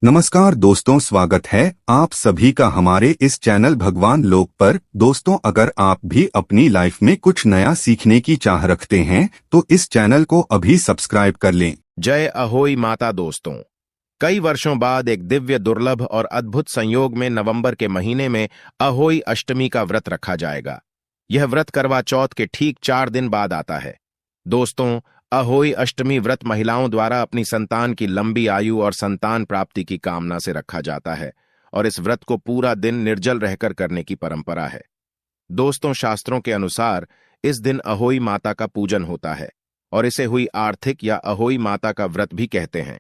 नमस्कार दोस्तों, स्वागत है आप सभी का हमारे इस चैनल भगवान लोक पर। दोस्तों, अगर आप भी अपनी लाइफ में कुछ नया सीखने की चाह रखते हैं तो इस चैनल को अभी सब्सक्राइब कर लें। जय अहोई माता। दोस्तों, कई वर्षों बाद एक दिव्य, दुर्लभ और अद्भुत संयोग में नवंबर के महीने में अहोई अष्टमी का व्रत रखा जाएगा। यह व्रत करवा चौथ के ठीक 4 दिन बाद आता है। दोस्तों, अहोई अष्टमी व्रत महिलाओं द्वारा अपनी संतान की लंबी आयु और संतान प्राप्ति की कामना से रखा जाता है और इस व्रत को पूरा दिन निर्जल रहकर करने की परंपरा है। दोस्तों, शास्त्रों के अनुसार इस दिन अहोई माता का पूजन होता है और इसे हुई आर्थिक या अहोई माता का व्रत भी कहते हैं।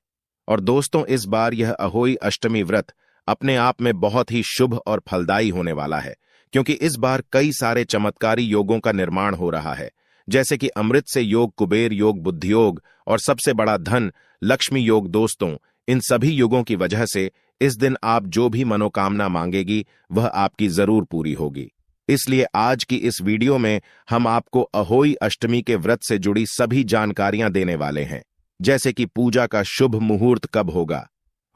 और दोस्तों, इस बार यह अहोई अष्टमी व्रत अपने आप में बहुत ही शुभ और फलदायी होने वाला है, क्योंकि इस बार कई सारे चमत्कारी योगों का निर्माण हो रहा है, जैसे कि अमृत से योग, कुबेर योग, बुद्धि योग और सबसे बड़ा धन लक्ष्मी योग। दोस्तों, इन सभी योगों की वजह से इस दिन आप जो भी मनोकामना मांगेगी वह आपकी जरूर पूरी होगी। इसलिए आज की इस वीडियो में हम आपको अहोई अष्टमी के व्रत से जुड़ी सभी जानकारियां देने वाले हैं, जैसे कि पूजा का शुभ मुहूर्त कब होगा,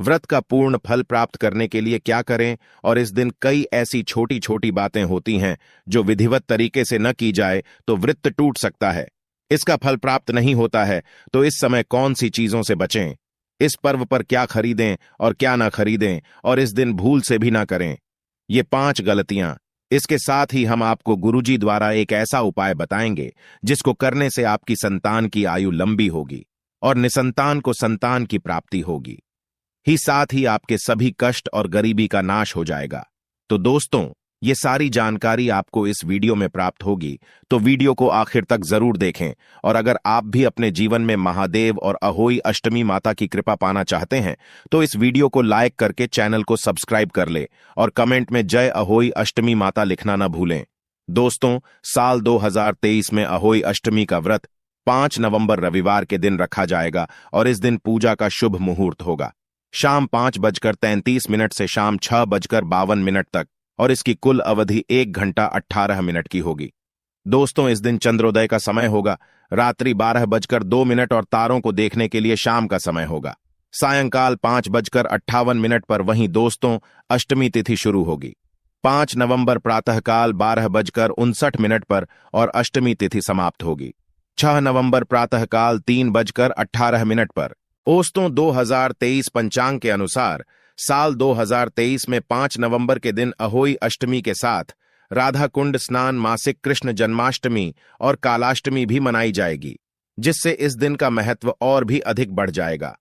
व्रत का पूर्ण फल प्राप्त करने के लिए क्या करें, और इस दिन कई ऐसी छोटी छोटी बातें होती हैं जो विधिवत तरीके से न की जाए तो व्रत टूट सकता है, इसका फल प्राप्त नहीं होता है। तो इस समय कौन सी चीजों से बचें, इस पर्व पर क्या खरीदें और क्या ना खरीदें, और इस दिन भूल से भी ना करें ये 5 गलतियां। इसके साथ ही हम आपको गुरुजी द्वारा एक ऐसा उपाय बताएंगे जिसको करने से आपकी संतान की आयु लंबी होगी और निसंतान को संतान की प्राप्ति होगी ही, साथ ही आपके सभी कष्ट और गरीबी का नाश हो जाएगा। तो दोस्तों, ये सारी जानकारी आपको इस वीडियो में प्राप्त होगी, तो वीडियो को आखिर तक जरूर देखें। और अगर आप भी अपने जीवन में महादेव और अहोई अष्टमी माता की कृपा पाना चाहते हैं तो इस वीडियो को लाइक करके चैनल को सब्सक्राइब कर ले और कमेंट में जय अहोई अष्टमी माता लिखना न भूलें। दोस्तों, साल 2023 में अहोई अष्टमी का व्रत 5 नवंबर रविवार के दिन रखा जाएगा और इस दिन पूजा का शुभ मुहूर्त होगा शाम 5:33 से शाम 6:52 तक, और इसकी कुल अवधि 1 घंटा 18 मिनट की होगी। दोस्तों, इस दिन चंद्रोदय का समय होगा रात्रि 12:02 और तारों को देखने के लिए शाम का समय होगा सायंकाल 5:58 पर। वहीं दोस्तों, अष्टमी तिथि शुरू होगी 5 नवंबर प्रातःकाल 12:59 पर और अष्टमी तिथि समाप्त होगी 6 नवंबर प्रातःकाल 3:18 पर। दोस्तों, 2023 पंचांग के अनुसार साल 2023 में 5 नवंबर के दिन अहोई अष्टमी के साथ राधा कुंड स्नान, मासिक कृष्ण जन्माष्टमी और कालाष्टमी भी मनाई जाएगी, जिससे इस दिन का महत्व और भी अधिक बढ़ जाएगा।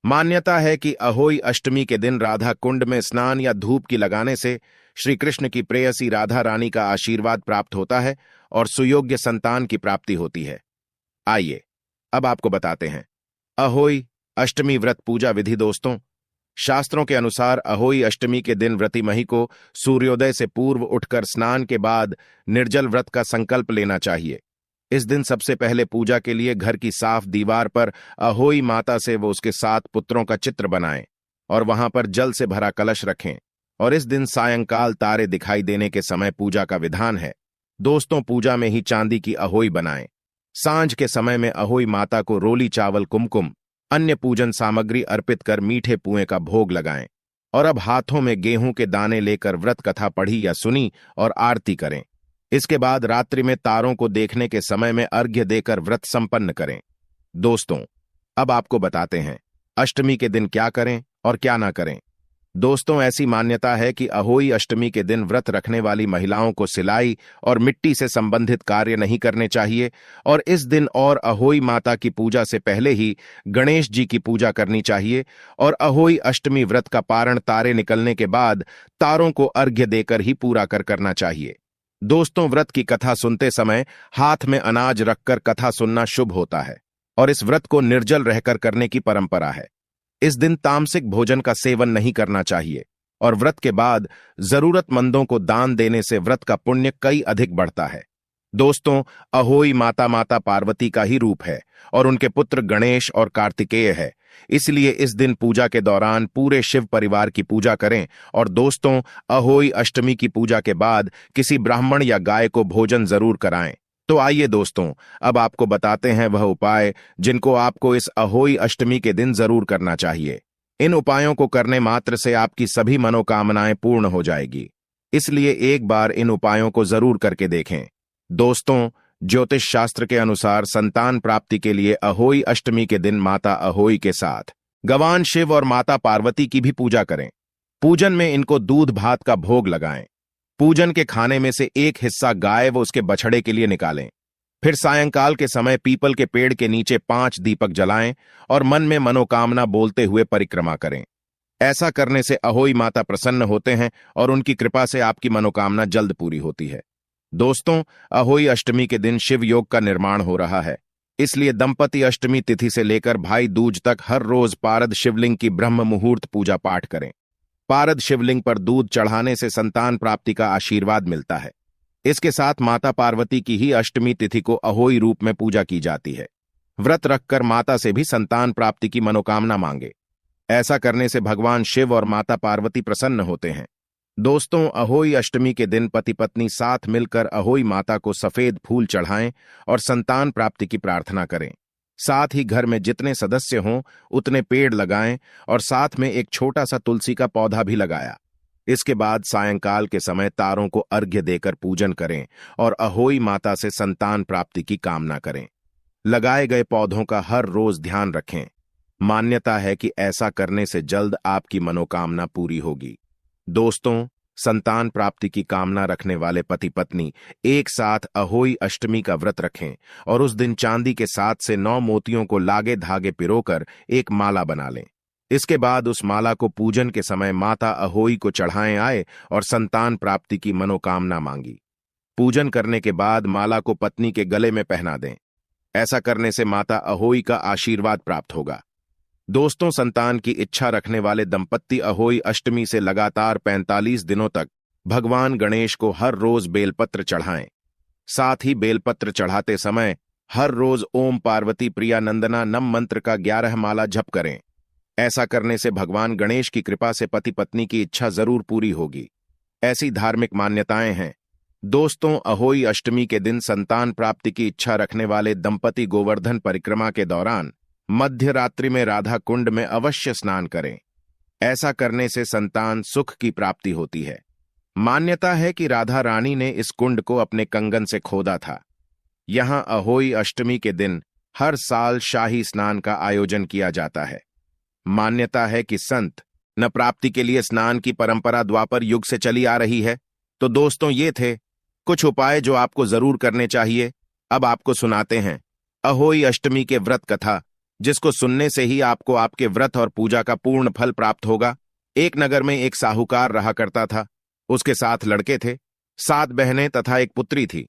मान्यता है कि अहोई अष्टमी के दिन राधा कुंड में स्नान या धूप की लगाने से श्री कृष्ण की प्रेयसी राधा रानी का आशीर्वाद प्राप्त होता है और सुयोग्य संतान की प्राप्ति होती है। आइए अब आपको बताते हैं अहोई अष्टमी व्रत पूजा विधि। दोस्तों, शास्त्रों के अनुसार अहोई अष्टमी के दिन व्रती मही को सूर्योदय से पूर्व उठकर स्नान के बाद निर्जल व्रत का संकल्प लेना चाहिए। इस दिन सबसे पहले पूजा के लिए घर की साफ दीवार पर अहोई माता से वो उसके 7 पुत्रों का चित्र बनाएं और वहां पर जल से भरा कलश रखें। और इस दिन सायंकाल तारे दिखाई देने के समय पूजा का विधान है। दोस्तों, पूजा में ही चांदी की अहोई बनाएं। सांझ के समय में अहोई माता को रोली चावल, कुमकुम, अन्य पूजन सामग्री अर्पित कर मीठे पुए का भोग लगाएं। और अब हाथों में गेहूं के दाने लेकर व्रत कथा पढ़ी या सुनी और आरती करें। इसके बाद रात्रि में तारों को देखने के समय में अर्घ्य देकर व्रत संपन्न करें। दोस्तों, अब आपको बताते हैं अष्टमी के दिन क्या करें और क्या ना करें। दोस्तों, ऐसी मान्यता है कि अहोई अष्टमी के दिन व्रत रखने वाली महिलाओं को सिलाई और मिट्टी से संबंधित कार्य नहीं करने चाहिए और इस दिन और अहोई माता की पूजा से पहले ही गणेश जी की पूजा करनी चाहिए। और अहोई अष्टमी व्रत का पारण तारे निकलने के बाद तारों को अर्घ्य देकर ही पूरा करना चाहिए। दोस्तों, व्रत की कथा सुनते समय हाथ में अनाज रखकर कथा सुनना शुभ होता है और इस व्रत को निर्जल रहकर करने की परंपरा है। इस दिन तामसिक भोजन का सेवन नहीं करना चाहिए और व्रत के बाद जरूरतमंदों को दान देने से व्रत का पुण्य कई अधिक बढ़ता है। दोस्तों, अहोई माता माता पार्वती का ही रूप है और उनके पुत्र गणेश और कार्तिकेय है। इसलिए इस दिन पूजा के दौरान पूरे शिव परिवार की पूजा करें। और दोस्तों, अहोई अष्टमी की पूजा के बाद किसी ब्राह्मण या गाय को भोजन जरूर कराएं। तो आइए दोस्तों, अब आपको बताते हैं वह उपाय जिनको आपको इस अहोई अष्टमी के दिन जरूर करना चाहिए। इन उपायों को करने मात्र से आपकी सभी मनोकामनाएं पूर्ण हो जाएगी, इसलिए एक बार इन उपायों को जरूर करके देखें। दोस्तों, ज्योतिष शास्त्र के अनुसार संतान प्राप्ति के लिए अहोई अष्टमी के दिन माता अहोई के साथ भगवान शिव और माता पार्वती की भी पूजा करें। पूजन में इनको दूध भात का भोग लगाएं। पूजन के खाने में से एक हिस्सा गाय व उसके बछड़े के लिए निकालें। फिर सायंकाल के समय पीपल के पेड़ के नीचे 5 दीपक जलाएं और मन में मनोकामना बोलते हुए परिक्रमा करें। ऐसा करने से अहोई माता प्रसन्न होते हैं और उनकी कृपा से आपकी मनोकामना जल्द पूरी होती है। दोस्तों, अहोई अष्टमी के दिन शिव योग का निर्माण हो रहा है, इसलिए दंपति अष्टमी तिथि से लेकर भाई दूज तक हर रोज पारद शिवलिंग की ब्रह्म मुहूर्त पूजा पाठ करें। पारद शिवलिंग पर दूध चढ़ाने से संतान प्राप्ति का आशीर्वाद मिलता है। इसके साथ माता पार्वती की ही अष्टमी तिथि को अहोई रूप में पूजा की जाती है। व्रत रखकर माता से भी संतान प्राप्ति की मनोकामना मांगे। ऐसा करने से भगवान शिव और माता पार्वती प्रसन्न होते हैं। दोस्तों, अहोई अष्टमी के दिन पति पत्नी साथ मिलकर अहोई माता को सफेद फूल चढ़ाएं और संतान प्राप्ति की प्रार्थना करें। साथ ही घर में जितने सदस्य हों उतने पेड़ लगाएं और साथ में एक छोटा सा तुलसी का पौधा भी लगाया। इसके बाद सायंकाल के समय तारों को अर्घ्य देकर पूजन करें और अहोई माता से संतान प्राप्ति की कामना करें। लगाए गए पौधों का हर रोज ध्यान रखें। मान्यता है कि ऐसा करने से जल्द आपकी मनोकामना पूरी होगी। दोस्तों, संतान प्राप्ति की कामना रखने वाले पति पत्नी एक साथ अहोई अष्टमी का व्रत रखें और उस दिन चांदी के 7 से 9 मोतियों को लागे धागे पिरोकर एक माला बना लें। इसके बाद उस माला को पूजन के समय माता अहोई को चढ़ाएं आए और संतान प्राप्ति की मनोकामना मांगी। पूजन करने के बाद माला को पत्नी के गले में पहना दें। ऐसा करने से माता अहोई का आशीर्वाद प्राप्त होगा। दोस्तों, संतान की इच्छा रखने वाले दंपत्ति अहोई अष्टमी से लगातार 45 दिनों तक भगवान गणेश को हर रोज बेलपत्र चढ़ाएं। साथ ही बेलपत्र चढ़ाते समय हर रोज ओम पार्वती प्रिया नंदना नम मंत्र का 11 माला जप करें। ऐसा करने से भगवान गणेश की कृपा से पति पत्नी की इच्छा जरूर पूरी होगी। ऐसी धार्मिक मान्यताएं हैं। दोस्तों, अहोई अष्टमी के दिन संतान प्राप्ति की इच्छा रखने वाले दंपति गोवर्धन परिक्रमा के दौरान मध्य रात्रि में राधा कुंड में अवश्य स्नान करें। ऐसा करने से संतान सुख की प्राप्ति होती है। मान्यता है कि राधा रानी ने इस कुंड को अपने कंगन से खोदा था। यहां अहोई अष्टमी के दिन हर साल शाही स्नान का आयोजन किया जाता है। मान्यता है कि संत न प्राप्ति के लिए स्नान की परंपरा द्वापर युग से चली आ रही है। तो दोस्तों, ये थे कुछ उपाय जो आपको जरूर करने चाहिए। अब आपको सुनाते हैं अहोई अष्टमी के व्रत कथा, जिसको सुनने से ही आपको आपके व्रत और पूजा का पूर्ण फल प्राप्त होगा। एक नगर में एक साहूकार रहा करता था। उसके 7 लड़के थे, 7 बहनें तथा एक पुत्री थी।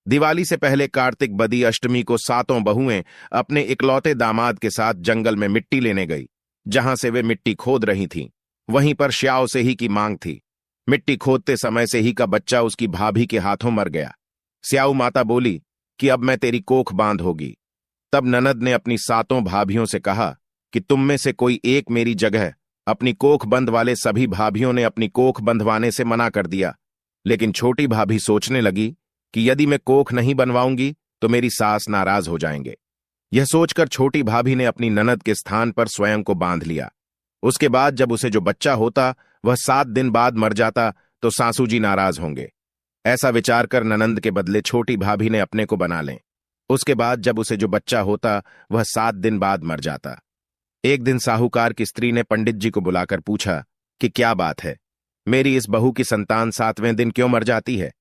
दिवाली से पहले कार्तिक बदी अष्टमी को 7 बहुएं अपने इकलौते दामाद के साथ जंगल में मिट्टी लेने गई। जहां से वे मिट्टी खोद रही थीं, वहीं पर श्याओ से ही की मांग थी। मिट्टी खोदते समय से ही का बच्चा उसकी भाभी के हाथों मर गया। स्याऊ माता बोली कि अब मैं तेरी कोख बांध होगी। तब ननद ने अपनी 7 भाभियों से कहा कि तुम में से कोई एक मेरी जगह अपनी कोख बंद वाले सभी भाभियों ने अपनी कोख बंधवाने से मना कर दिया। लेकिन छोटी भाभी सोचने लगी कि यदि मैं कोख नहीं बनवाऊंगी तो मेरी सास नाराज हो जाएंगे। यह सोचकर छोटी भाभी ने अपनी ननद के स्थान पर स्वयं को बांध लिया। उसके बाद जब उसे जो बच्चा होता वह 7 दिन बाद मर जाता तो सासू जी नाराज होंगे। ऐसा विचार कर ननंद के बदले छोटी भाभी ने अपने को बना लें। उसके बाद जब उसे जो बच्चा होता वह 7 दिन बाद मर जाता। एक दिन साहूकार की स्त्री ने पंडित जी को बुलाकर पूछा कि क्या बात है, मेरी इस बहू की संतान 7वें दिन क्यों मर जाती है।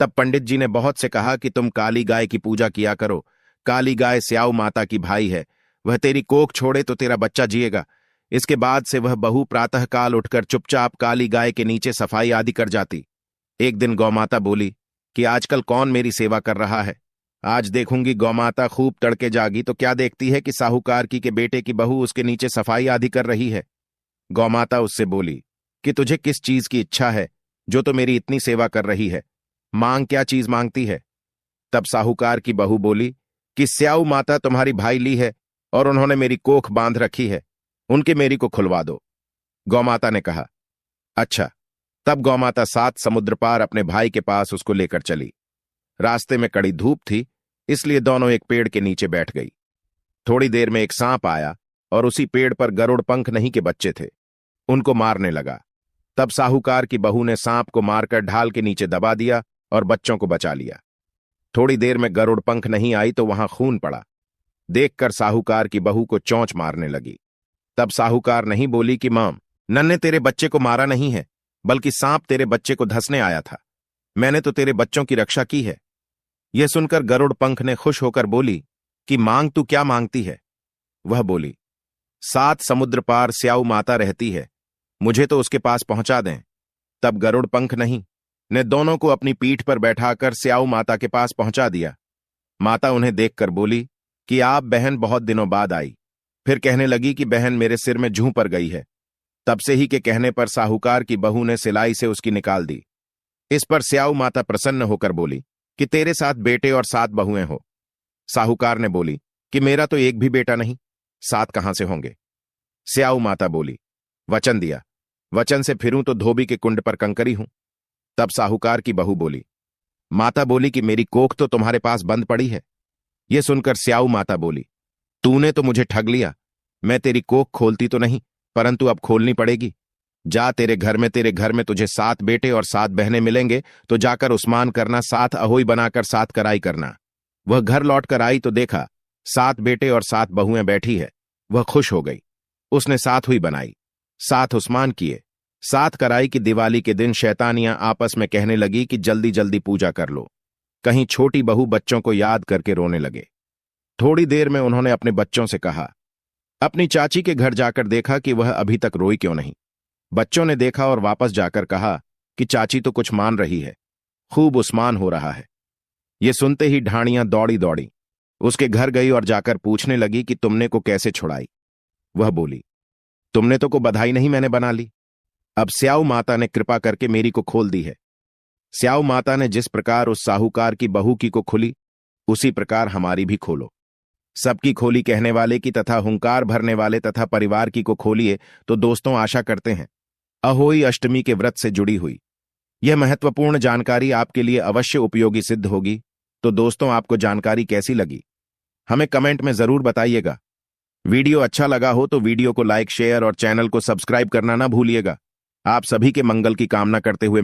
तब पंडित जी ने बहुत से कहा कि तुम काली गाय की पूजा किया करो। काली गाय स्याऊ माता की भाई है, वह तेरी कोख छोड़े तो तेरा बच्चा जिएगा। इसके बाद से वह बहू प्रातःकाल उठकर चुपचाप काली गाय के नीचे सफाई आदि कर जाती। एक दिन गौमाता बोली कि आजकल कौन मेरी सेवा कर रहा है। आज देखूंगी गौमाता खूब तड़के जागी तो क्या देखती है कि साहूकार की के बेटे की बहू उसके नीचे सफाई आदि कर रही है। गौमाता उससे बोली कि तुझे किस चीज की इच्छा है जो तो मेरी इतनी सेवा कर रही है, मांग क्या चीज मांगती है। तब साहूकार की बहू बोली कि स्याऊ माता तुम्हारी भाई ली है और उन्होंने मेरी कोख बांध रखी है, उनके मेरी को खुलवा दो। गौमाता ने कहा अच्छा। तब गौमाता 7 समुद्र पार अपने भाई के पास उसको लेकर चली। रास्ते में कड़ी धूप थी, इसलिए दोनों एक पेड़ के नीचे बैठ गई। थोड़ी देर में एक सांप आया और उसी पेड़ पर गरुड़ पंख नहीं के बच्चे थे, उनको मारने लगा। तब साहूकार की बहू ने सांप को मारकर ढाल के नीचे दबा दिया और बच्चों को बचा लिया। थोड़ी देर में गरुड़ पंख नहीं आई तो वहां खून पड़ा। देखकर साहूकार की बहू को चोंच मारने लगी। तब साहूकार नहीं बोली कि मां, नन्ने तेरे बच्चे को मारा नहीं है, बल्कि सांप तेरे बच्चे को धंसने आया था। मैंने तो तेरे बच्चों की रक्षा की है। यह सुनकर गरुड़ पंख ने खुश होकर बोली कि मांग तू क्या मांगती है? वह बोली, 7 समुद्र पार स्याऊ माता रहती है, मुझे तो उसके पास पहुंचा दें। तब गरुड़ पंख नहीं ने दोनों को अपनी पीठ पर बैठाकर स्याऊ माता के पास पहुंचा दिया। माता उन्हें देखकर बोली कि आप बहन बहुत दिनों बाद आई। फिर कहने लगी कि बहन मेरे सिर में जूं पर गई है। तब से ही के कहने पर साहूकार की बहू ने सिलाई से उसकी निकाल दी। इस पर स्याऊ माता प्रसन्न होकर बोली कि तेरे 7 बेटे और 7 बहुएं हो। साहूकार ने बोली कि मेरा तो एक भी बेटा नहीं, 7 कहां से होंगे? स्याऊ माता बोली, वचन दिया, वचन से फिरूं तो धोबी के कुंड पर कंकरी हूं। तब साहूकार की बहू बोली, माता बोली कि मेरी कोख तो तुम्हारे पास बंद पड़ी है। यह सुनकर स्याऊ माता बोली, तूने तो मुझे ठग लिया। मैं तेरी कोख खोलती तो नहीं, परंतु अब खोलनी पड़ेगी। जा, तेरे घर में तुझे 7 बेटे और 7 बहनें मिलेंगे, तो जाकर उस्मान करना, 7 अहोई बनाकर 7 कराई करना। वह घर लौट कर आई तो देखा 7 बेटे और 7 बहुएं बैठी है। वह खुश हो गई। उसने 7 हुई बनाई, 7 उस्मान किए। 7 कराई की दिवाली के दिन शैतानियां आपस में कहने लगी कि जल्दी जल्दी पूजा कर लो। कहीं छोटी बहू बच्चों को याद करके रोने लगे। थोड़ी देर में उन्होंने अपने बच्चों से कहा, अपनी चाची के घर जाकर देखा कि वह अभी तक रोई क्यों नहीं। बच्चों ने देखा और वापस जाकर कहा कि चाची तो कुछ मान रही है, खूब उस्मान हो रहा है। ये सुनते ही ढाणियां दौड़ी दौड़ी उसके घर गई और जाकर पूछने लगी कि तुमने को कैसे छुड़ाई। वह बोली, तुमने तो को बधाई नहीं, मैंने बना ली। अब स्याऊ माता ने कृपा करके मेरी को खोल दी है। स्याऊ माता ने जिस प्रकार उस साहूकार की बहू की को खुली, उसी प्रकार हमारी भी खोलो। सबकी खोली कहने वाले की तथा हुंकार भरने वाले तथा परिवार की को खोलिए। तो दोस्तों, आशा करते हैं अहोई अष्टमी के व्रत से जुड़ी हुई यह महत्वपूर्ण जानकारी आपके लिए अवश्य उपयोगी सिद्ध होगी। तो दोस्तों, आपको जानकारी कैसी लगी हमें कमेंट में जरूर बताइएगा। वीडियो अच्छा लगा हो तो वीडियो को लाइक, शेयर और चैनल को सब्सक्राइब करना ना भूलिएगा। आप सभी के मंगल की कामना करते हुए